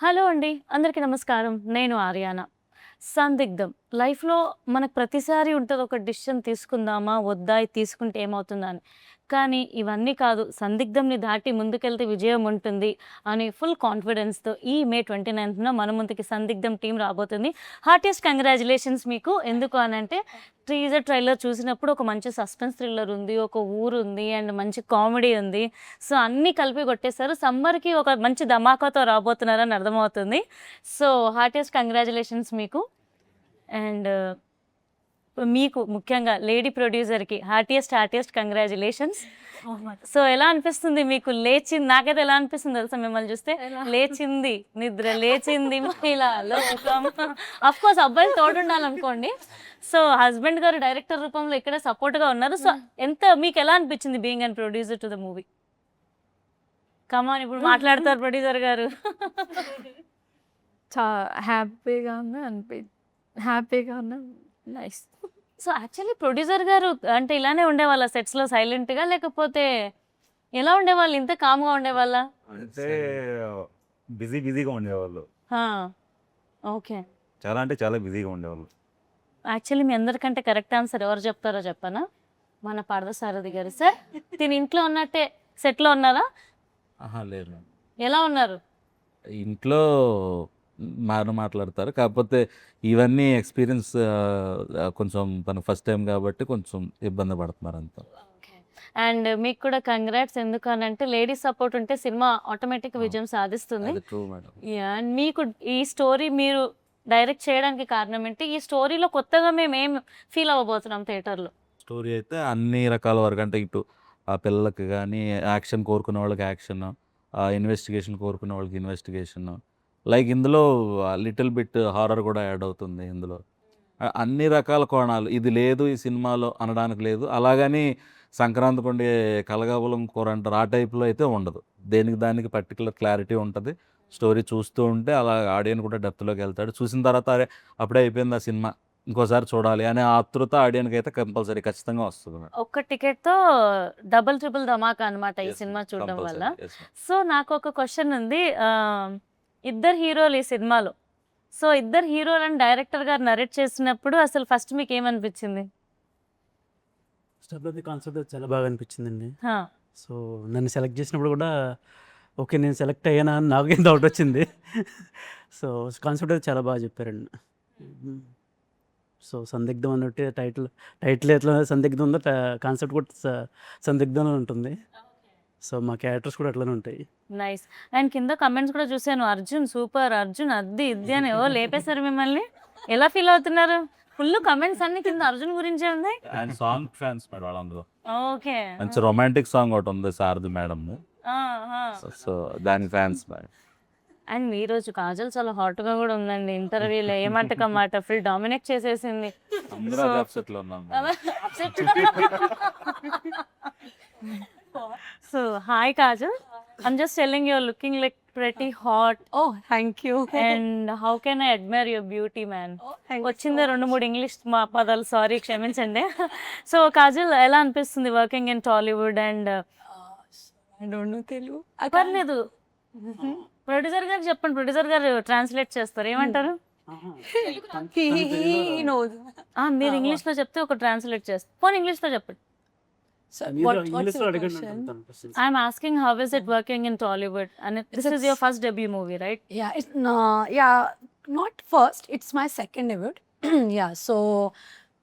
Hello అండి. అందరికీ నమస్కారం. నేను ఆర్యానా. సందిగ్ధం లైఫ్‌లో మనకు ప్రతిసారి ఉంటది ఒక డెసిషన్ తీసుకుందామా? వద్దా? ఇది తీసుకుంటే ఏమవుతుందా అని. కానీ ఇవన్నీ కాదు. సందిగ్ధంని దాటి ముందుకెళ్తే విజయం ఉంటుంది అని ఫుల్ కాన్ఫిడెన్స్‌తో ఈ మే 29న మన ముందుకి సందిగ్ధం టీమ్ రాబోతుంది. హార్టియస్ట్ కంగ్రాచ్యులేషన్స్ మీకు. ఎందుకు అనంటే టీజర్, ట్రైలర్ చూసినప్పుడు ఒక మంచి సస్పెన్స్ థ్రిల్లర్ ఉంది. ఒక ఊరుంది అండ్ మంచి కామెడీ ఉంది. సో, అన్నీ కలిపి కొట్టేసారు. సమ్మర్‌కి ఒక మంచి ధమాకాతో రాబోతున్నారని అర్థమవుతుంది. సో, హార్టియస్ట్ కంగ్రాచ్యులేషన్స్ మీకు. అండ్ మీకు ముఖ్యంగా లేడీ ప్రొడ్యూసర్‌కి హార్టియస్ట్ కంగ్రాచ్యులేషన్స్. సో, ఎలా అనిపిస్తుంది మీకు? నాకైతే ఎలా అనిపిస్తుంది తెలుసా మిమ్మల్ని చూస్తే? లేచింది నిద్ర, లేచింది మహిళా లోకం. ఆఫ్‌కోర్స్ అబ్బాయిలు తోడుండాలనుకోండి. సో, హస్బెండ్ గారు డైరెక్టర్ రూపంలో ఇక్కడే సపోర్ట్‌గా ఉన్నారు. సో, మీకెలా అనిపించింది being and producer to the movie? Come on ఇప్పుడు మాట్లాడతారు ప్రొడ్యూసర్ గారు. చా హ్యాపీగా హ్యాపీగా ఉన్నా. నైస్. సో, యాక్చువల్లీ ప్రొడ్యూసర్ గారు అంటే ఇలానే ఉండేవాళ్ళా సెట్స్‌లో సైలెంట్‌గా? లేకపోతే ఎలా ఉండేవాళ్ళు? ఇంత కామ్‌గా ఉండేవాళ్ళా? అంటే బిజీగా ఉండేవాళ్ళు. ఆ! ఓకే. చాలా అంటే చాలా బిజీగా ఉండేవాళ్ళు. యాక్చువల్లీ మీ అందరికంటే కరెక్ట్ ఆన్సర్ ఎవరు చెప్తారో చెప్పనా? మన పార్థసారథి గారు. సార్, తిను ఇంట్లో ఉన్నట్టే సెట్‌లో ఉన్నారా? లేదు. ఎలా ఉన్నారు? ఇంట్లో బాగానే మాట్లాడతారు. కాకపోతే ఇవన్నీ ఎక్స్‌పీరియన్స్ కొంచెం తను ఫస్ట్ టైమ్ కాబట్టి కొంచెం ఇబ్బంది పడుతున్నారు అంతా. ఓకే. అండ్ మీకు కూడా కంగ్రాట్స్. ఎందుకనంటే లేడీస్ సపోర్ట్ ఉంటే సినిమా ఆటోమేటిక్‌గా విజయం సాధిస్తుంది. అది ట్రూ మేడం. యాహ్! అండ్ మీకు ఈ స్టోరీ మీరు డైరెక్ట్ చేయడానికి కారణం ఏంటి? ఈ స్టోరీలో కొత్తగా మేమేం ఫీల్ అవ్వబోతున్నాం థియేటర్‌లో? స్టోరీ అయితే అన్ని రకాల వరకు అంటే ఇటు ఆ పిల్లలకి గానీ, యాక్షన్ కోరుకునే వాళ్ళకి యాక్షన్, ఇన్వెస్టిగేషన్ కోరుకునే వాళ్ళకి ఇన్వెస్టిగేషన్. లైక్ ఇందులో లిటిల్ బిట్ హారర్ కూడా యాడ్ అవుతుంది ఇందులో. అన్ని రకాల కోణాలు ఇది లేదు ఈ సినిమాలో అనడానికి లేదు. అలాగని సంక్రాంతికి వండే కలగవలం కూర అంటారు ఆ టైప్‌లో అయితే ఉండదు. దేనికి దానికి పర్టిక్యులర్ క్లారిటీ ఉంటది. స్టోరీ చూస్తూ ఉంటే అలా ఆడియన్స్ కూడా డెప్త్‌లోకి వెళ్తాడు. చూసిన తర్వాత అరే! అప్పుడే అయిపోయింది ఆ సినిమా. ఇంకోసారి చూడాలి అనే ఆతృత ఆడియన్‌కి అయితే కంపల్సరీ ఖచ్చితంగా వస్తది మేడం. ఒక్క టికెట్‌తో డబుల్, ట్రిపుల్ ధమాకా అనమాట ఈ యెస్ సినిమా మేడం. చూడడం వల్ల. కంపల్సరీ. Yes madam. సో, నాకొక క్వెషన్ ఉంది. ఇద్దరు హీరోలు ఈ సినిమాలో. సో, ఇద్దరు హీరోలని డైరెక్టర్ గారు నరేట్ చేసినప్పుడు అసలు ఫస్ట్ మీకేమనిపించింది? ఫస్ట్ ఆఫ్ ది కాన్సెప్ట్ చాలా బాగా అనిపించిందండి. ఆ! సో, నన్ను సెలెక్ట్ చేసినప్పుడు కూడా ఓకే. నేను సెలెక్ట్ అయ్యానా అని నాకేం డౌట్ వచ్చింది. సో, కాన్సెప్ట్ అయితే చాలా బాగా చెప్పారండి. సో, సందిగ్ధం అన్నట్టే టైటిల్ ఎట్లా సందిగ్ధం ఉందో కాన్సెప్ట్ కూడా సందిగ్ధంలో ఉంటుంది. సో, మా క్యారెక్టర్స్ కూడా అట్లనే ఉంటాయి. నైస్. అండ్ కింద కామెంట్స్ కూడా చూసాను. అర్జున్ సూపర్, అర్జున్ అది ఇది అని ఏవో లేపేశారు మిమ్మల్ని. ఎలా ఫీల్ అవుతున్నారు? ఫుల్ కామెంట్స్ అన్ని కింద అర్జున్ గురించే ఉన్నాయి. అండ్ సాంగ్ ఫ్యాన్స్ మేడం వాళ్ళందరూ. ఓకే. మంచి రొమాంటిక్ సాంగ్ ఒకటి ఉంది సారథి మేడంది. ఆ! ఆ! సో, దాని ఫ్యాన్స్ మేడం. అండ్ ఈరోజు కాజల్ చాలా హాట్‌గా కూడా ఉందండి. ఇంటర్వ్యూలో ఏ మాటకి ఆ మాట ఫుల్ డామినేట్ చేసేసింది. అందరూ సో అదే అప్సెట్‌లో ఉన్నాం madam. So, hi Kajal. I'm just telling you're looking like pretty hot Oh, thank you. and how can I admire your beauty man. Thank you వచ్చిందే so 2, 3 ఇంగ్లీష్ పదాలు సారీ క్షమించండి. సో, కాజల్ ఎలా అనిపిస్తుంది working in Tollywood and I don't know Telugu. I can't. పర్లేదు. Producer గారికి చెప్పండి. Producer గారు translate చేస్తారు. ఏమంటారు? He knows. మీరు ఇంగ్లీష్‌లో చెప్తే ఒక ట్రాన్స్‌లేట్ చేస్తారు. పోనీ ఇంగ్లీష్‌లో చెప్పండి. So, మీరు what's ఇంగ్లీష్‌లో your అడగండి question? అంటాను question. I'm asking how is it working in Tollywood? And this is your first debut movie, right? Yeah, it's yeah, not first. It's my second debut. Yeah, so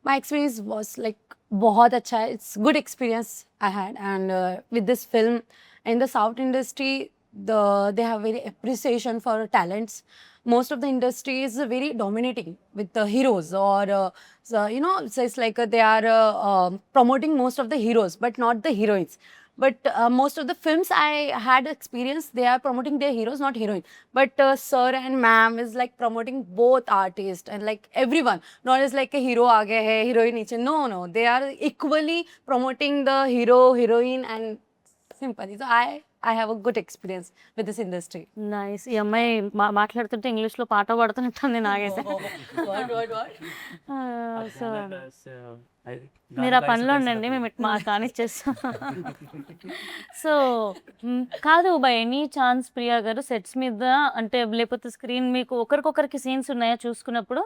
my experience was like बहुत अच्छा है. It's good experience I had, and with this film in the South industry, they have very appreciation for talents. Most of the industry is very dominating with the heroes, or so, so it's like they are promoting most of the heroes, but not the heroines. But most of the films I had experience, they are promoting their heroes, not heroine. But sir and ma'am is like promoting both artists and like everyone. Not as like a hero aage hai, heroine niche. No. They are equally promoting the hero, heroine, and simple. So I I have a good experience with this industry. Nice. ఈ అమ్మాయి మాట్లాడుతుంటే ఇంగ్లీష్లో పాట పాడుతున్నట్టుంది నాకైతే. So మీరు ఆ పనిలో ఉండండి, మేము ఇట్లా కానిచ్చేస్తాం. సో కాదు, బై ఎనీ ఛాన్స్ ప్రియా గారు సెట్స్ మీద అంటే లేకపోతే స్క్రీన్ మీకు ఒకరికొకరికి సీన్స్ ఉన్నాయా చూసుకున్నప్పుడు?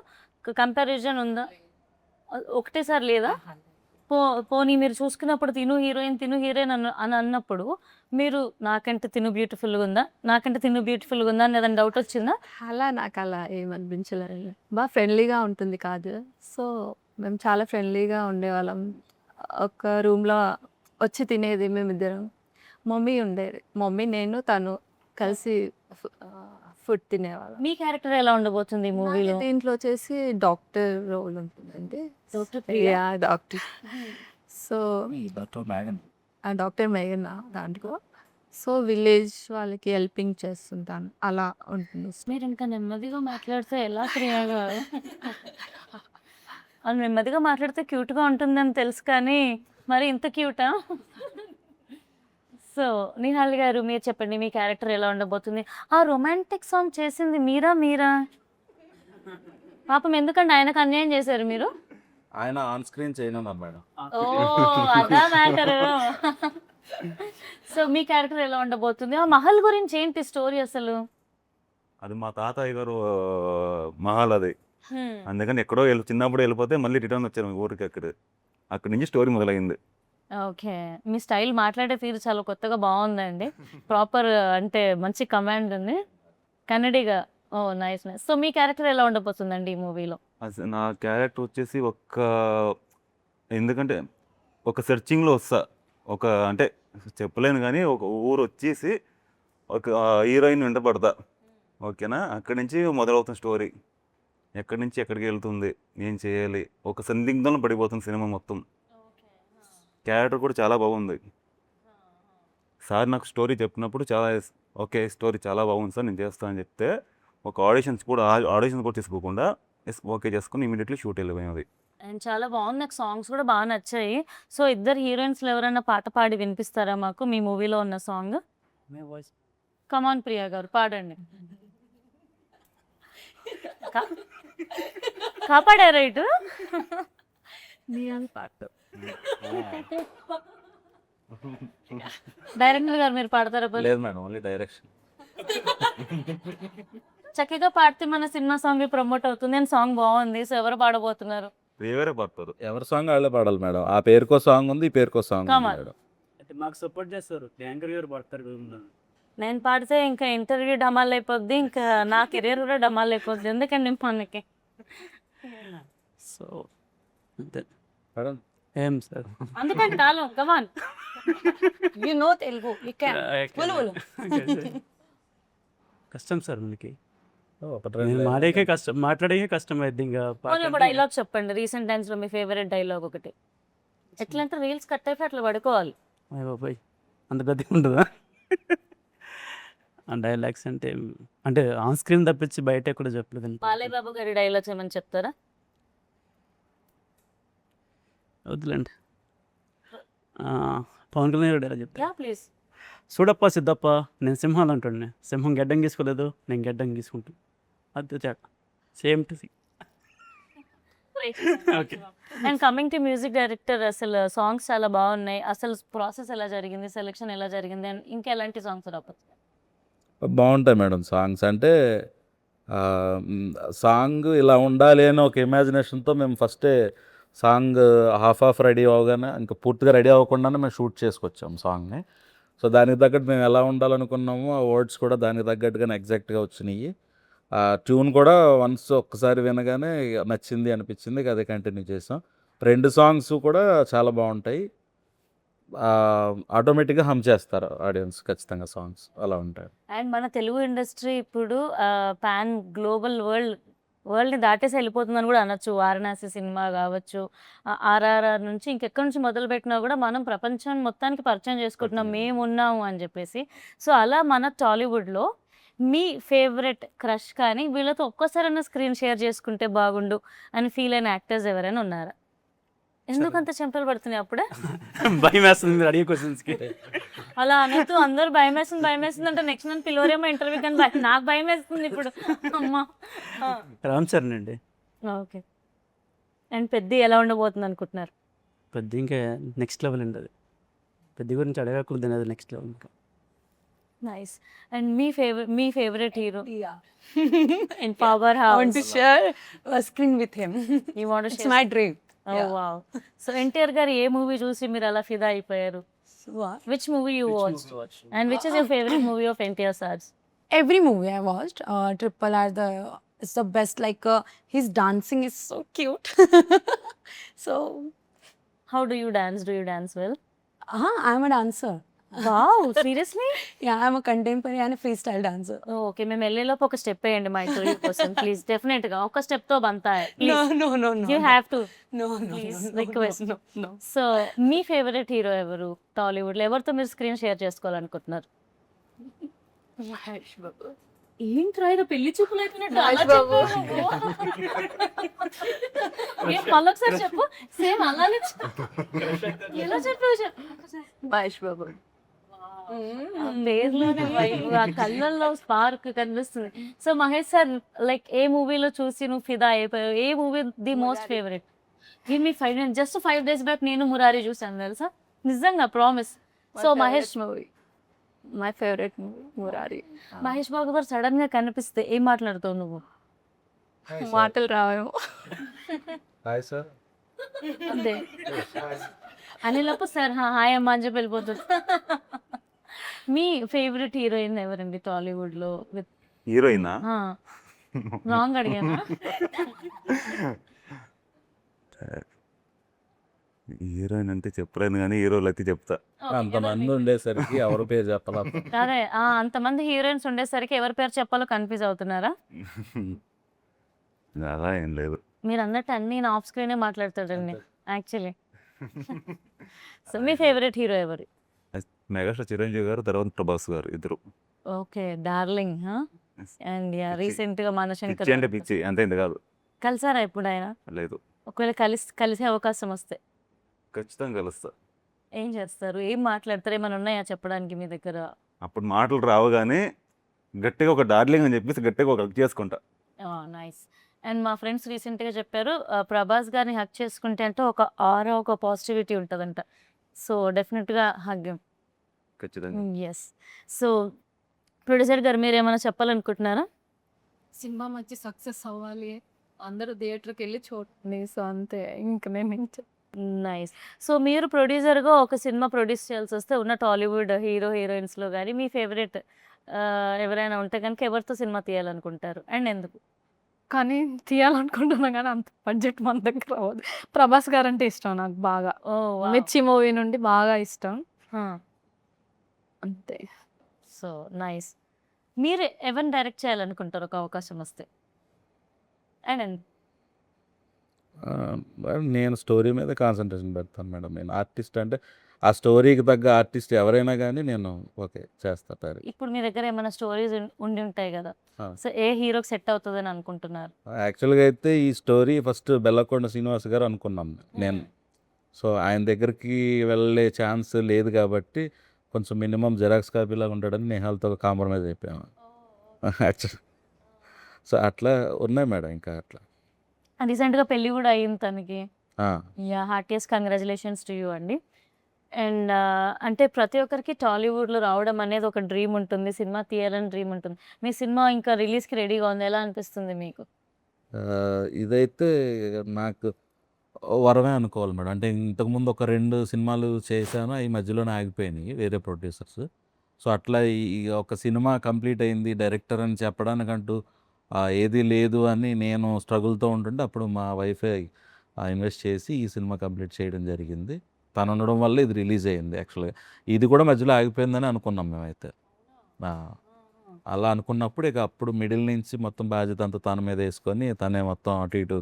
కంపారిజన్ ఉందా? ఒకటేసారి లేదా? పోనీ మీరు చూసుకున్నప్పుడు తిను హీరోయిన్ అని అన్నప్పుడు మీరు నాకంటే తిను బ్యూటిఫుల్గా ఉందా, నాకంటే తిను బ్యూటిఫుల్గా ఉందా అని ఏదైనా డౌట్ వచ్చిందా? అలా నాకు అలా ఏమనిపించలేదు. బాగా ఫ్రెండ్లీగా ఉంటుంది కాదు. సో మేము చాలా ఫ్రెండ్లీగా ఉండేవాళ్ళం. ఒక రూమ్లో వచ్చి తినేది మేమిద్దరం. మమ్మీ ఉండేది, మమ్మీ నేను తను కలిసి ఫుడ్ తినేవాళ్ళం. మీ క్యారెక్టర్ ఎలా ఉండబోతుంది ఈ మూవీలో? దీంట్లో వచ్చేసి డాక్టర్ రోల్ ఉంటుందండి. డాక్టర్ ప్రియా. డాక్టర్. సో ఆ డాక్టర్ మేఘన దాంట్లో. సో విలేజ్ వాళ్ళకి హెల్పింగ్ చేస్తుంటాను, అలా ఉంటుంది. మీరు ఇంకా నెమ్మదిగా మాట్లాడితే ఎలా ప్రియా గారు? అది నెమ్మదిగా మాట్లాడితే క్యూట్గా ఉంటుందని తెలుసు, కానీ మరి ఇంత క్యూటా? సో నిహాల్ గారు మీరు చెప్పండి, మీ క్యారెక్టర్ ఎలా ఉండబోతుంది? ఆ రొమాంటిక్ సాంగ్ చేసింది మీరా? పాపం ఎందుకంటే ఆయనకు అన్యాయం చేశారు మీరు? ఆయన ఆన్ స్క్రీన్ చేయనున్నారు మేడం. ఓ అదా మ్యాటర్. సో మీ క్యారెక్టర్ ఎలా ఉండబోతుంది? ఆ మహల్ గురించి ఏంటి స్టోరీ అసలు? అది మా తాతయ్య గారు మహల్ అది. అందుకని ఎక్కడో చిన్నప్పుడు వెళ్ళిపోతే మళ్ళీ రిటర్న్ వచ్చారు ఊరికి. అక్కడి నుంచి స్టోరీ మొదలైంది. ఓకే. మీ స్టైల్ మాట్లాడే తీరు చాలా కొత్తగా బాగుందండి. ప్రాపర్ అంటే మంచి కమాండ్ ఉంది, కన్నడిగా. ఓ నైస్. సో మీ క్యారెక్టర్ ఎలా ఉండబోతుందండి ఈ మూవీలో? నా క్యారెక్టర్ వచ్చేసి ఎందుకంటే ఒక సెర్చింగ్లో వస్తా, అంటే చెప్పలేను కానీ ఒక ఊరు వచ్చేసి ఒక హీరోయిన్ వెంట పడతా. ఓకేనా? అక్కడి నుంచి మొదలవుతుంది స్టోరీ. ఎక్కడి నుంచి ఎక్కడికి వెళ్తుంది, ఏం చేయాలి, ఒక సందిగ్ధంలో పడిపోతుంది సినిమా మొత్తం. క్యారెక్టర్ కూడా చాలా బాగుంది. సార్ నాకు స్టోరీ చెప్పినప్పుడు ఓకే స్టోరీ చాలా బాగుంది సార్, నేను చేస్తానని చెప్తే ఒక ఆడిషన్స్ కూడా తీసుకోకుండా ఓకే చేసుకుని ఇమీడియట్లీ షూట్ వెళ్ళిపోయింది. అండ్ చాలా బాగుంది, నాకు సాంగ్స్ కూడా బాగా నచ్చాయి. సో ఇద్దరు హీరోయిన్స్లో ఎవరైనా పాట పాడి వినిపిస్తారా మాకు మీ మూవీలో ఉన్న సాంగ్? కమాన్ ప్రియా గారు పాడండి. కాపాడారా ఇటు? డైరెక్టర్ గారు మీరు పాడతారా? లేదు మేడం, ఓన్లీ డైరెక్షన్. చక్కగా పాడితే మన సినిమా సాంగ్ ప్రమోట్ అవుతుంది. నేను సాంగ్ బాగుంది. సో ఎవరు పాడబోతున్నారు? వేరే పడతారు. ఎవరి సాంగ్ వాళ్ళే పాడాలి మేడం. ఆ పేరుకో సాంగ్ ఉంది, ఈ పేరుకో సాంగ్ ఉంది మేడం. మాకు సపోర్ట్ చేస్తారు, యాంకర్ గారు పడతారు. నేను పాడితే ఇంకా ఇంటర్వ్యూ డమాల్ అయిపోద్ది, ఇంకా నా కెరీర్ కూడా డమాల్ అయిపోద్ది. ఎందుకండి మనకి? సో అంతే మేడం. ఏం సార్ అందుకంటే కాలం కమాన్. You know Telugu, you can. Volu. కష్టం సార్ మనకి. మాట్లాడే కష్టం అయితే ఇంకా డైలాగ్ చెప్పండి. రీసెంట్ టైమ్స్ లో మీ ఫేవరెట్ డైలాగ్ ఒకటి. ఎట్లా అంటే రీల్స్ కట్ అయిపోయి అట్లా పడుకోవాలి. బాబాయ్ అంత గది ఉంటుందా? డైలాగ్స్ అంటే ఆన్ స్క్రీన్ తప్పించి బయట కూడా చెప్పలేదు. బాలయ్య బాబు గారి డైలాగ్స్ ఏమని చెప్తారా? వద్దులేండి. పవన్ కళ్యాణ్ డైలాగ్ చెప్తా. ప్లీజ్. చూడప్ప సిద్ధప్ప, నేను సింహాలు అంటుండే, సింహం గెడ్డం గీసుకోలేదు, నేను గెడ్డం గీసుకుంటాను. అది తేడా, same to see. And coming to music director, అసలు సాంగ్స్ చాలా బాగున్నాయి. అసలు ప్రాసెస్ ఎలా జరిగింది, సెలెక్షన్ ఎలా జరిగింది, అండ్ ఇంకా ఎలాంటి సాంగ్స్ రావచ్చు? బాగుంటాయి మేడం సాంగ్స్. అంటే సాంగ్ ఇలా ఉండాలి అని ఒక ఇమాజినేషన్తో మేము ఫస్టే సాంగ్ హాఫ్ రెడీ అవగానే ఇంకా పూర్తిగా రెడీ అవ్వకుండానే మేము షూట్ చేసుకొచ్చాము సాంగ్ని. సో దానికి తగ్గట్టు మేము ఎలా ఉండాలనుకున్నామో ఆ వర్డ్స్ కూడా దానికి తగ్గట్టుగానే ఎగ్జాక్ట్గా వచ్చినాయి. ఆ ట్యూన్ కూడా ఒక్కసారి వినగానే నచ్చింది అనిపించింది, అదే కంటిన్యూ చేసాం. 2 సాంగ్స్ కూడా చాలా బాగుంటాయి. ఆటోమేటిక్గా హమ్ చేస్తారు ఆడియన్స్ ఖచ్చితంగా సాంగ్స్ అలా ఉంటాయి. అండ్ మన తెలుగు ఇండస్ట్రీ ఇప్పుడు పాన్ గ్లోబల్ వరల్డ్ని దాటేసి వెళ్ళిపోతుందని కూడా అనొచ్చు. వారణాసి సినిమా కావచ్చు, ఆర్ఆర్ఆర్ నుంచి ఇంకెక్కడి నుంచి మొదలు పెట్టినా కూడా మనం ప్రపంచం మొత్తానికి పరిచయం చేసుకుంటున్నాం మేము ఉన్నాము అని చెప్పేసి. సో అలా మన టాలీవుడ్లో మీ ఫేవరెట్ క్రష్ కానీ వీళ్ళతో ఒక్కసారైనా స్క్రీన్ షేర్ చేసుకుంటే బాగుండు అని ఫీల్ అయిన యాక్టర్స్ ఎవరైనా ఉన్నారా? ఎందుకంత చెంపలు పడుతున్నాయి అప్పుడే? భయం వేస్తుంది మీరు అడిగే క్వశ్చన్స్కి. అలా అనొద్దు. అందరూ భయమేస్తుంది అంటే నెక్స్ట్ నన్ను పిలవరేమో ఇంటర్వ్యూ కానీ నాకు భయమేస్తుంది ఇప్పుడు. అమ్మా! రామ్ చరణ్ అండి. ఓకే. అండ్ పెద్ది ఎలా ఉండబోతుంది అనుకుంటున్నారు? పెద్ద ఇంకా నెక్స్ట్ లెవెల్ అండి అది. పెద్ద గురించి అడగకూడదు, అది నెక్స్ట్ లెవెల్ ఇంకా. Nice. And me favourite hero Yeah. In power I want to house? share a screen with him. You want to It's share? my dream. Oh Yeah. Wow! So NTR గారు ఏ movie చూసి మీరు అలా ఫిదా అయిపోయారు? So, what? Which movie you watched? And which is your favourite movie of NTR sirs? Every movie I watched, Triple R, it's the best. Like his dancing is so cute. So, how do you dance well? I'm a dancer. Wow! Seriously? Yeah, I'm a contemporary and a freestyle dancer. Okay. మేము వెళ్ళేలోపు ఒక step వేయండి మా interview కోసం please. డెఫినెట్గా ఒక స్టెప్తో బంతాయి No, please. no, no, no. You no. Have to. No, no, Please, no, no, request. no, no. So మీ favourite hero ఎవరు టాలీవుడ్లో? ఎవరితో మీరు స్క్రీన్ షేర్ చేసుకోవాలనుకుంటున్నారు? Mahesh Babu. ఏంట్రా ఇది పెళ్లి చూపులు అయిపోయినట్టు అలా మహేష్ బాబు. చెప్పావు? ఏం మళ్ళొకసారి చెప్పు. సేమ్ అలానే ఎలా చెప్పావు చెప్పు. మహేష్ బాబు. ఆ పేర్లోనే vibe, ఆ కళ్ళల్లో స్పార్క్ కనిపిస్తుంది. సో మహేష్ సార్ లైక్ ఏ మూవీలో చూసి నువ్వు ఫిదా అయిపోయావు? ఏ movie the most favourite? Give me 5 నేను జస్ట్ 5 days బ్యాక్ నేను మురారి చూసాను తెలుసా, నిజంగా promise. So Mahesh movie, my favourite movie Murari. Mahesh Babu గారు సడన్ గా కనిపిస్తే ఏం మాట్లాడుతావు నువ్వు? మాటలు రావేమో. Hi sir. అంతే అనిలోపు సార్ హాయ్ అమ్మ అని చెప్పి వెళ్ళిపోతుంది. మీ ఫేవరెట్ హీరోయిన్ ఎవరండి టాలీవుడ్ లో? విత్ హీరోయినా? రాంగ్ అడిగానా? హీరోయిన్ అంటే చెప్పలేను కానీ హీరోలు అయితే చెప్తా. అంతమంది ఉండేసరికి ఎవరి పేరు చెప్పాలా? అదే అంతమంది హీరోయిన్స్ ఉండేసరికి ఎవరి పేరు చెప్పాలో కన్ఫ్యూజ్ అవుతున్నారా? అలా ఏం లేదు. మీరు అన్నట్టు అన్ని నా ఆఫ్ స్క్రీనే మాట్లాడతాడండి యాక్చువల్లీ. సో మీ ఫేవరెట్ హీరో ఎవరు? మెగాస్టార్ చిరంజీవి గారు, తర్వాత ప్రభాస్ గారు, ఇద్దరు. Okay darling. అండ్ రీసెంట్ గా మనశంకర్ పిచ్చి అంటే పిచ్చి అంతే, ఇంత కాదు. కలిసారా ఇప్పుడు ఆయన? లేదు. ఒకవేళ కలిసే అవకాశం వస్తే ఖచ్చితంగా కలుస్తా. ఏం చేస్తారు? ఏం మాట్లాడతారు? ఏమైనా ఉన్నాయా చెప్పడానికి మీ దగ్గర? అప్పుడు మాటలు రావు కానీ గట్టిగా ఒక డార్లింగ్ అని చెప్పేసి గట్టిగా ఒక హక్ చేసుకుంటా. నైస్. అండ్ మా ఫ్రెండ్స్ రీసెంట్గా చెప్పారు ప్రభాస్ గారిని హక్ చేసుకుంటే అంటే ఒక ఆరా, ఒక పాజిటివిటీ ఉంటుందంట. సో డెఫినెట్గా హగ్. ఖచ్చితంగా. ఎస్. సో ప్రొడ్యూసర్ గారు మీరు ఏమైనా చెప్పాలనుకుంటున్నారా? సినిమా మంచి సక్సెస్ అవ్వాలి, అందరూ థియేటర్కి వెళ్ళి చూడండి. సో అంతే, ఇంకా మేము నైస్. సో మీరు ప్రొడ్యూసర్గా ఒక సినిమా ప్రొడ్యూస్ చేయాల్సి వస్తే ఉన్న టాలీవుడ్ హీరోయిన్స్లో కానీ మీ ఫేవరెట్ ఎవరైనా ఉంటే కనుక ఎవరితో సినిమా తీయాలనుకుంటారు అండ్ ఎందుకు? కానీ తీయాలనుకుంటున్నా కానీ అంత బడ్జెట్ మన దగ్గర అవ్వదు. ప్రభాస్ గారు అంటే ఇష్టం నాకు బాగా. ఓ మిర్చి మూవీ నుండి బాగా ఇష్టం అంతే. So nice. మీరు ఎవరిని డైరెక్ట్ చేయాలనుకుంటారు ఒక అవకాశం వస్తే అండ్ నేను స్టోరీ మీద కాన్సన్ట్రేషన్ పెడతాను మేడం. నేను ఆర్టిస్ట్ అంటే ఆ స్టోరీకి తగ్గ ఆర్టిస్ట్ ఎవరైనా కానీ నేను ఓకే చేస్తా. ఇప్పుడు మీ దగ్గర ఏమైనా స్టోరీస్ ఉండి ఉంటాయి కదా, ఆ. సో ఏ హీరోకి సెట్ అవుతుందని అనుకుంటున్నారు? యాక్చువల్గా అయితే ఈ స్టోరీ ఫస్ట్ బెల్లకొండ శ్రీనివాస్ గారు అనుకున్నాం నేను. సో ఆయన దగ్గరికి వెళ్ళే ఛాన్స్ లేదు కాబట్టి కొంచెం మినిమం జెరాక్స్ కాపీలాగా ఉంటాడని నేహాల్తో కాంప్రమైజ్ అయిపోయాము యాక్చువల్. సో అట్లా ఉన్నాయి మేడం. ఇంకా అట్లా రీసెంట్గా పెళ్ళి కూడా అయింది తనకి. ఆ. Yeah heartiest congratulations to you అండి. అండ్ అంటే ప్రతి ఒక్కరికి టాలీవుడ్లో రావడం అనేది ఒక డ్రీమ్ ఉంటుంది, సినిమా తీయాలని డ్రీమ్ ఉంటుంది. మీ సినిమా ఇంకా రిలీజ్కి రెడీగా ఉంది, ఎలా అనిపిస్తుంది మీకు? ఇదైతే నాకు వరమే అనుకోవాలి మేడం. అంటే ఇంతకుముందు ఒక 2 సినిమాలు చేశాను, అవి మధ్యలోనే ఆగిపోయినాయి వేరే ప్రొడ్యూసర్స్. సో అట్లా ఈ ఒక సినిమా కంప్లీట్ అయింది డైరెక్టర్ అని చెప్పడానికంటూ ఏది లేదు అని నేను స్ట్రగుల్తో ఉంటుంటే అప్పుడు మా వైఫే ఇన్వెస్ట్ చేసి ఈ సినిమా కంప్లీట్ చేయడం జరిగింది. తను ఉండడం వల్ల ఇది రిలీజ్ అయ్యింది. యాక్చువల్గా ఇది కూడా మధ్యలో ఆగిపోయిందని అనుకున్నాం మేమైతే. అలా అనుకున్నప్పుడు ఇక అప్పుడు మిడిల్ నుంచి మొత్తం బాధ్యత అంతా తన మీద వేసుకొని తనే మొత్తం అటు ఇటు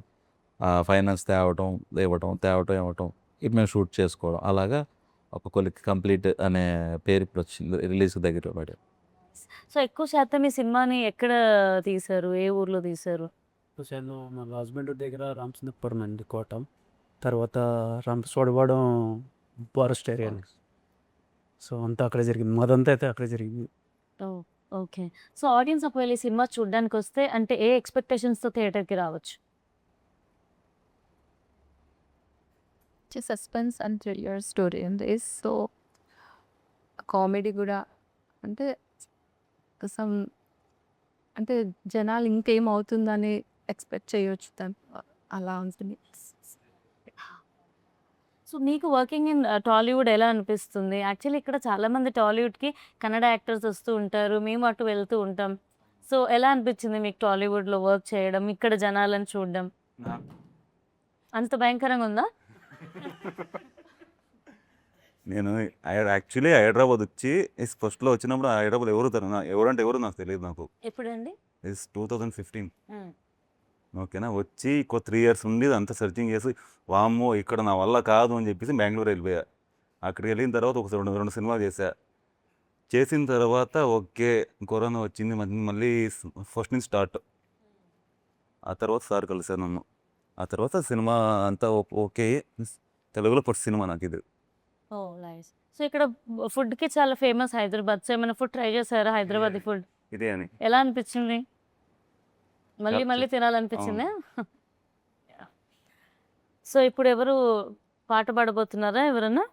ఫైనాన్స్ తేవటం ఇవ్వటం ఇది మేము షూట్ చేసుకోవడం, అలాగా ఒక కొలిక్ కంప్లీట్ అనే పేరు ఇప్పుడు వచ్చింది, రిలీజ్ దగ్గర పడి. సో ఎక్కువ శాతం ఈ సినిమాని ఎక్కడ తీశారు, ఏ ఊర్లో తీశారు? మా హస్బెండ్ దగ్గర రామచంద్రపురం అండి, కోట. తర్వాత రంపచోడవరం ఫారెస్ట్ ఏరియా. సో అంతా అక్కడే జరిగింది. మాదంతా అయితే అక్కడే జరిగింది. ఓకే. సో ఆడియన్స్ ఒకవేళ ఈ సినిమా చూడ్డానికి వస్తే అంటే ఏ ఎక్స్పెక్టేషన్స్తో థియేటర్కి రావచ్చు? సస్పెన్స్ అండ్ థ్రిల్లర్ స్టోరీ ఉంది. సో కామెడీ కూడా అంటే సమ్ అంటే జనాలు ఇంకేమవుతుందని ఎక్స్పెక్ట్ చేయొచ్చు అలా ఉంటుంది. సో నీకు వర్కింగ్ ఇన్ టాలీవుడ్ ఎలా అనిపిస్తుంది? యాక్చువల్లీ ఇక్కడ చాలామంది టాలీవుడ్‌కి కన్నడ యాక్టర్స్ వస్తూ ఉంటారు. మేము అటు వెళ్తూ ఉంటాం. సో ఎలా అనిపించింది మీకు టాలీవుడ్‌లో వర్క్ చేయడం? ఇక్కడ జనాలను చూడడం? అంత భయంకరంగా ఉందా? నేను యాక్చువల్లీ హైదరాబాద్ వచ్చి ఫస్ట్లో వచ్చినప్పుడు హైదరాబాద్ ఎవరంటే ఎవరు నాకు తెలియదు. నాకు ఎప్పుడండి? 2015 ఓకేనా. వచ్చి 3 ఇయర్స్ ఉండి అంతా సెర్చింగ్ చేసి వామ్మో ఇక్కడ నా వల్ల కాదు అని చెప్పేసి బెంగళూరు వెళ్ళిపోయా. అక్కడికి వెళ్ళిన తర్వాత ఒక రెండు సినిమాలు చేసిన తర్వాత ఓకే కరోనా వచ్చింది. మళ్ళీ ఫస్ట్ నుంచి స్టార్ట్. ఆ తర్వాత సార్ కలిశాను నన్ను. ఆ తర్వాత సినిమా అంతా ఓకే. తెలుగులో ఫస్ట్ సినిమా నాకు ఇది. ఓహ్! నైస్. సో ఇక్కడ ఫుడ్‌కి చాలా ఫేమస్ హైదరాబాద్. సో ఏమైనా ఫుడ్ ట్రై చేసారా హైదరాబాదీ ఫుడ్? ఇదే అని ఎలా అనిపించింది? మళ్ళీ మళ్ళీ తినాలనిపించిందా? సో ఇప్పుడు ఎవరు పాట పాడబోతున్నారా ఎవరన్నా?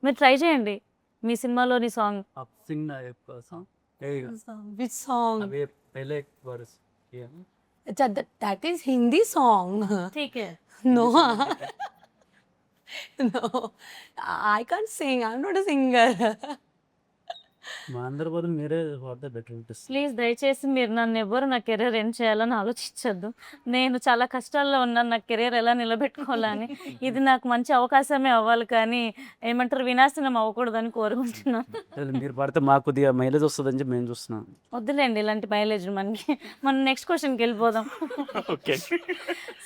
మీరు ట్రై చేయండి. మీ సినిమాలోని సాంగ్. आप सिंग ना एक song. Which song? अभी पहले एक वर्स किया ना. That is Hindi song. ठीक है. No. No. I can't sing. I'm not a singer. మా అందరి బదులు మీరే వాడితే బెటర్ అనిపిస్తుంది. ప్లీజ్ దయచేసి మీరు నన్ను ఎవ్వరు నా కెరీర్ ఏం చేయాలని ఆలోచించొద్దు. నేను చాలా కష్టాల్లో ఉన్నాను. నా కెరీర్ ఎలా నిలబెట్టుకోవాలని. ఇది నాకు మంచి అవకాశమే అవ్వాలి కానీ ఏమంటారు వినాశనం అవ్వకూడదని కోరుకుంటున్నాను. మీరు పాడితే మాకు కొద్దిగా మైలేజ్ వస్తుందని చెప్పి మేము చూస్తున్నాం. వద్దులేండి ఇలాంటి మైలేజ్ మనకి. మనం నెక్స్ట్ క్వశ్చన్కి వెళ్ళిపోదాం. ఓకే.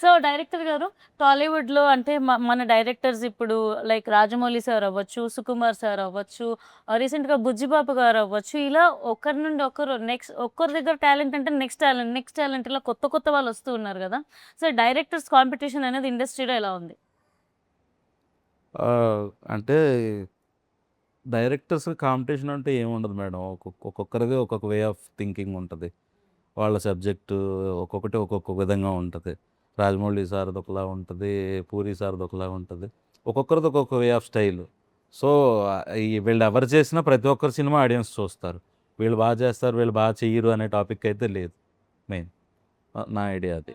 సో డైరెక్టర్ గారు టాలీవుడ్లో అంటే మన డైరెక్టర్స్ ఇప్పుడు లైక్ రాజమౌళి సార్ అవ్వచ్చు, సుకుమార్ సార్ అవ్వచ్చు, రీసెంట్గా బుజ్జిబాబు గారు అవ్వచ్చు. ఇలా ఒకరి నుండి ఒకరు ఒక్కరి దగ్గర టాలెంట్ అంటే నెక్స్ట్ టాలెంట్ ఇలా కొత్త వాళ్ళు వస్తూ ఉన్నారు కదా. సో డైరెక్టర్స్ కాంపిటీషన్ అనేది ఇండస్ట్రీలో ఎలా ఉంది? అంటే డైరెక్టర్స్ కాంపిటీషన్ అంటే ఏముండదు మేడం. ఒక్కొక్కరిది ఒక్కొక్క వే ఆఫ్ థింకింగ్ ఉంటుంది. వాళ్ళ సబ్జెక్టు ఒక్కొక్క విధంగా ఉంటుంది. రాజమౌళి సార్ది ఒకలా ఉంటుంది, పూరి సార్ది ఒకలా ఉంటుంది. ఒక్కొక్కరిది ఒక్కొక్క వే ఆఫ్ స్టైల్. సో వీళ్ళు ఎవరు చేసినా ప్రతి ఒక్కరి సినిమా ఆడియన్స్ చూస్తారు. వీళ్ళు బాగా చేస్తారు, వీళ్ళు బాగా చెయ్యరు అనే టాపిక్ అయితే లేదు. మెయిన్ నా ఐడియా అది.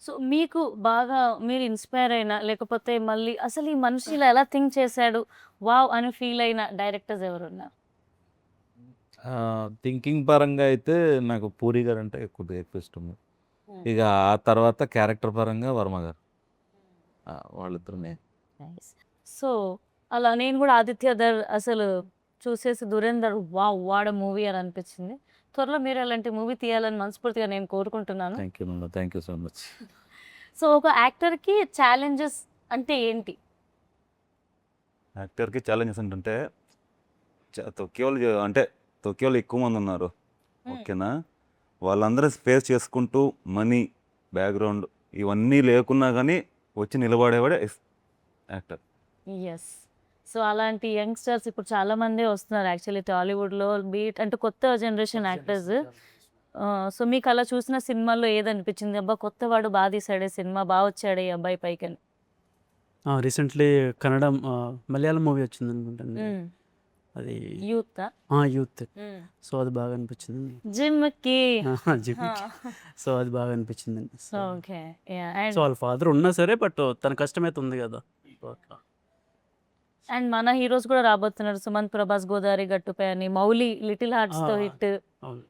సో మీకు బాగా మీరు ఇన్స్పైర్ అయిన లేకపోతే మళ్ళీ అసలు ఈ మనిషి ఇలా ఎలా థింక్ చేశాడు వావ్ అని ఫీల్ అయిన డైరెక్టర్స్ ఎవరున్నారు? థింకింగ్ పరంగా అయితే నాకు పూరి గారు అంటే ఎక్కువ ఇష్టం. ఇక ఆ తర్వాత క్యారెక్టర్ పరంగా వర్మ గారు. వాళ్ళిద్దరునే. సో అలా నేను కూడా ఆదిత్యధర్ అసలు చూసేసి దురేందర్ వావ్ వాడ మూవీ అని అనిపించింది. త్వరలో మీరు అలాంటి మూవీ తీయాలని మనస్ఫూర్తిగా నేను కోరుకుంటున్నాను. Thank you madam. Thank you so much. So ఒక యాక్టర్కి ఛాలెంజెస్ అంటే ఏంటి? యాక్టర్కి ఛాలెంజెస్ ఏంటంటే తొక్కేవాళ్ళు ఎక్కువ మంది ఉన్నారు. ఓకేనా. వాళ్ళందరూ ఫేస్ చేసుకుంటూ మనీ బ్యాక్గ్రౌండ్ ఇవన్నీ లేకున్నా కానీ వచ్చి నిలబడేవాడే యాక్టర్. ఎస్. సో అలాంటి యంగ్స్టర్స్ ఇప్పుడు చాలా మంది వస్తున్నారు యాక్చువల్లీ టాలీవుడ్లో బీట్ అంటే కొత్త జనరేషన్ యాక్టర్స్. సో మీకు అలా చూసిన సినిమాల్లో ఏదనిపించింది? అబ్బా కొత్తవాడు బాగా తీసాడే సినిమా, బాగా వచ్చాడు ఈ అబ్బాయి పైకి అని. రీసెంట్లీ కన్నడ మలయాళం మూవీ వచ్చింది అనుకుంటాను. అది యూత్ యూత్. సో అది బాగా అనిపించింది. జిమ్కి. సో అది బాగా అనిపించింది. ఓకే. సో వాళ్ళ ఫాదర్ ఉన్నా సరే బట్ తన కష్టమైతే ఉంది కదా. అండ్ మన హీరోస్ కూడా రాబోతున్నారు. సుమంత్ ప్రభాస్ గోదావరి గట్టుపై అని, మౌలి లిటిల్ హార్ట్స్తో హిట్. అవును,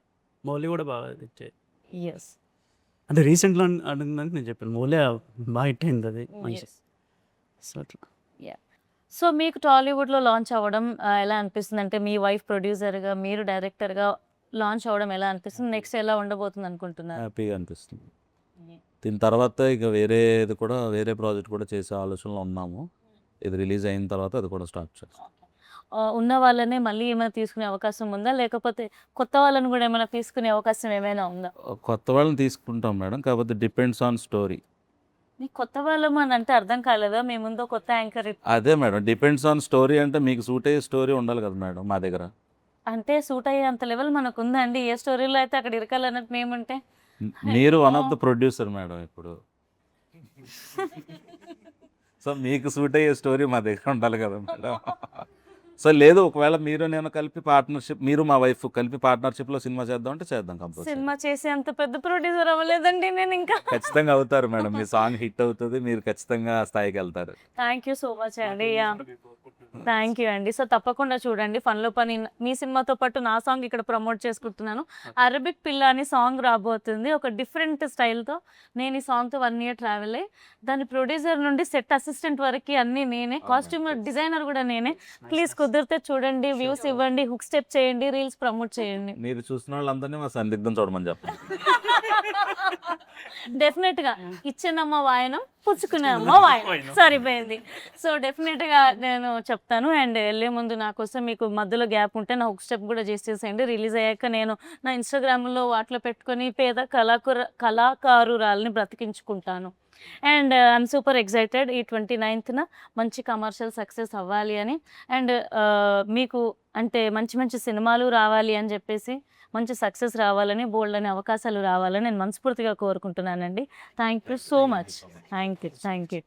మౌలి కూడా బాగా ఇచ్చే. ఎస్. అంటే రీసెంట్లో అడిగిందానికి నేను చెప్పాను మౌలి బాగా హిట్ అయింది అది మంచి. సో అట్లా. సో మీకు టాలీవుడ్లో లాంచ్ అవ్వడం ఎలా అనిపిస్తుంది? అంటే మీ వైఫ్ ప్రొడ్యూసర్గా మీరు డైరెక్టర్గా లాంచ్ అవ్వడం ఎలా అనిపిస్తుంది? నెక్స్ట్ ఎలా ఉండబోతుంది అనుకుంటున్నారు? హ్యాపీగా అనిపిస్తుంది. దీని తర్వాత ఇక వేరే ప్రాజెక్ట్ కూడా చేసే ఆలోచనలో ఉన్నాము. ఇది రిలీజ్ అయిన తర్వాత అది కూడా స్టార్ట్ చేస్తాం. ఉన్న వాళ్ళనే మళ్ళీ ఏమైనా తీసుకునే అవకాశం ఉందా, లేకపోతే కొత్త వాళ్ళని కూడా ఏమైనా తీసుకునే అవకాశం ఏమైనా ఉందా? కొత్త వాళ్ళని తీసుకుంటాం మేడం, కాకపోతే డిపెండ్స్ ఆన్ స్టోరీ. మీకు కొత్త వాళ్ళం అని అంటే అర్థం కాలేదా? మీ ముందు కొత్త యాంకర్ అదే మేడం, డిపెండ్స్ ఆన్ స్టోరీ. అంటే మీకు సూట్ అయ్యే స్టోరీ ఉండాలి కదా మేడం మా దగ్గర. అంటే సూట్ అయ్యే అంత లెవెల్ మనకు ఉందండి. ఏ స్టోరీలో అయితే అక్కడ ఇరకాలన్నట్టు మేముంటే మీరు one of the producer madam ఇప్పుడు. సో మీకు సూట్ అయ్యే స్టోరీ మా దగ్గర ఉండాలి కదా మేడం. సో లేదు, ఒకవేళ మీరు నేను కలిపి పార్ట్నర్షిప్, మీరు మా వైఫ్ కలిపి పార్ట్నర్షిప్లో సినిమా చేద్దాం అంటే చేద్దాం కంపల్సరీ. సినిమా చేసే అంత పెద్ద ప్రొడ్యూసర్ అవ్వలేదండి నేను ఇంకా. ఖచ్చితంగా అవుతారు మేడం, మీ సాంగ్ హిట్ అవుతుంది, మీరు ఖచ్చితంగా ఆ స్థాయికి వెళ్తారు. థ్యాంక్ యూ సో మచ్ అండి. థ్యాంక్ యూ అండి. సో తప్పకుండా చూడండి ఫన్లో పని. మీ సినిమాతో పాటు నా సాంగ్ ఇక్కడ ప్రమోట్ చేసుకుంటున్నాను. అరబిక్ పిల్ల అని సాంగ్ రాబోతుంది, ఒక డిఫరెంట్ స్టైల్తో. నేను ఈ సాంగ్తో 1 year ట్రావెల్ అయ్యి దాని ప్రొడ్యూసర్ నుండి సెట్ అసిస్టెంట్ వరకు అన్నీ నేనే, కాస్ట్యూమ్ డిజైనర్ కూడా నేనే. ప్లీజ్ కుదిరితే చూడండి, వ్యూస్ ఇవ్వండి, హుక్ స్టెప్ చేయండి, రీల్స్ ప్రమోట్ చేయండి. మీరు చూసిన వాళ్ళందరినీ మా సందిగ్ధం చూడమని చెప్పండి. డెఫినెట్గా ఇచ్చినమ్మ వాయనం, పుచ్చుకునే అమ్మ వాయనం, సరిపోయింది. సో డెఫినెట్గా నేను చెప్తాను. అండ్ వెళ్ళే ముందు నా కోసం మీకు మధ్యలో గ్యాప్ ఉంటే నా హుక్ స్టెప్ కూడా చేసేసేయండి. రిలీజ్ అయ్యాక నేను నా ఇన్స్టాగ్రామ్లో వాటిలో పెట్టుకొని పేద కళాకారురాలని బ్రతికించుకుంటాను. And I'm super excited. ఈ 29th మంచి కమర్షియల్ సక్సెస్ అవ్వాలి అని, అండ్ మీకు అంటే మంచి మంచి సినిమాలు రావాలి అని చెప్పేసి, మంచి సక్సెస్ రావాలని, బోల్డ్ అనే అవకాశాలు రావాలని నేను మనస్ఫూర్తిగా కోరుకుంటున్నానండి. Thank you so much. Thank you.